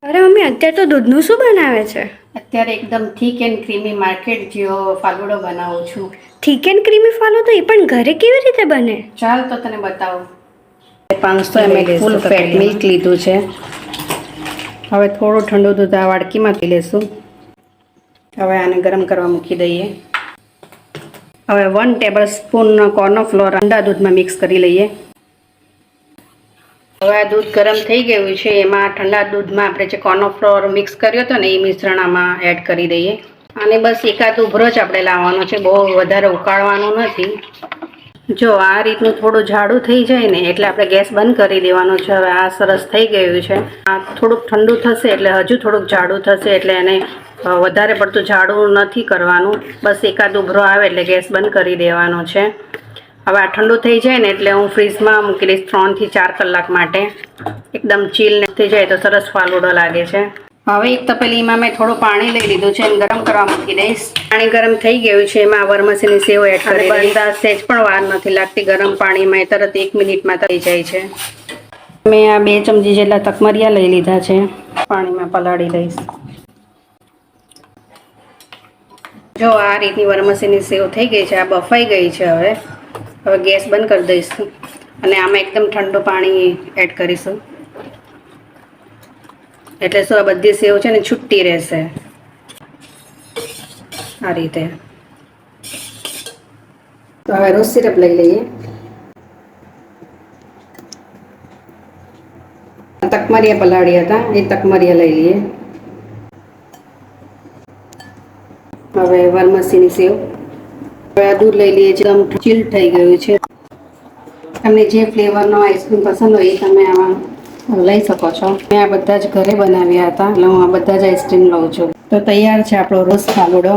અરે મમ્મી, અત્યારે તો દૂધનું શું બનાવે છે? અત્યારે એકદમ થીક એન્ડ ક્રીમી માર્કેટ જેવો ફાલુડો બનાવું છું. થીક એન્ડ ક્રીમી ફાલુદો એ પણ ઘરે કેવી રીતે બને? ચાલ તો તને બતાવું. 500 ml ફૂલ ફેટ મિલ્ક લીધું છે. હવે થોડું ઠંડુ દૂધ આ વાડકીમાંથી લેશું. હવે આને ગરમ કરવા મૂકી દઈએ. હવે 1 ટેબલસ્પૂન કોર્નફ્લોર ઠંડા દૂધમાં મિક્સ કરી લઈએ. હવે આ દૂધ ગરમ થઈ ગયું છે. એમાં ઠંડા દૂધમાં આપણે જે કોર્નફ્લોર મિક્સ કર્યો હતો ને એ મિશ્રણ આમાં એડ કરી દઈએ. અને બસ એકાદ ઉભરો જ આપણે લાવવાનો છે, બહુ વધારે ઉકાળવાનું નથી. જો આ રીતનું થોડું જાડું થઈ જાય ને એટલે આપણે ગેસ બંધ કરી દેવાનો છે. હવે આ સરસ થઈ ગયું છે. આ થોડુંક ઠંડુ થશે એટલે હજુ થોડુંક જાડું થશે, એટલે એને વધારે પડતું જાડું નથી કરવાનું. બસ એકાદ ઉભરો આવે એટલે ગેસ બંધ કરી દેવાનો છે. હવે આ ઠંડુ થઈ જાય ને એટલે હું ફ્રીજમાં મૂકી દઈશ 3 થી 4 કલાક માટે. એકદમ ચીલ થઈ જાય તો સરસ ફાલુડો લાગે છે. હવે એક તપેલીમાં મેં થોડું પાણી લઈ લીધું છે અને ગરમ કરવા મૂકી દઈશ. પાણી ગરમ થઈ ગયું છે. એમાં વરમસીની સેવ એડ કરી દઈશ. સેજ પણ વાર નથી લાગતી. ગરમ પાણીમાં તરત 1 મિનિટમાં થઈ જાય છે. મેં આ 2 ચમચી જેટલા તકમરિયા લઈ લીધા છે. પાણીમાં પલાળી લઈશ. જો આ રીતની વરમસીની સેવ થઈ ગઈ છે. આ બફાઈ ગઈ છે. હવે ગેસ બંધ કરી દઈશું અને આમાં એકદમ ઠંડુ પાણી એડ કરીશું. એટલે શું, આ બધી સેવ છે ને છૂટી રહેશે આ રીતે. તો હવે રોઝ સિરપ લઈ લઈએ. તકમરિયા પલાળ્યા હતા એ તકમરિયા લઈ લઈએ. હવે વરમસીની સેવ. હવે આ દૂધ લઈ લઈએ. એકદમ ચીલ થઈ ગયું છે. તમને જે ફ્લેવરનો આઈસ્ક્રીમ પસંદ હોય એ તમે આમાં લઈ શકો છો. મેં આ બધા જ ઘરે બનાવ્યા હતા એટલે હું આ બધા જ આઈસ્ક્રીમ લઉં છું. તો તૈયાર છે આપણો રોઝ ફાલુડો.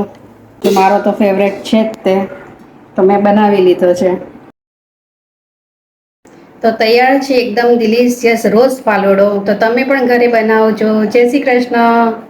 મારો તો ફેવરેટ છે જ તે, તો મેં બનાવી લીધો છે. તો તૈયાર છે એકદમ ડિલિશિયસ રોઝ ફાલુડો. તો તમે પણ ઘરે બનાવજો. જય શ્રી કૃષ્ણ.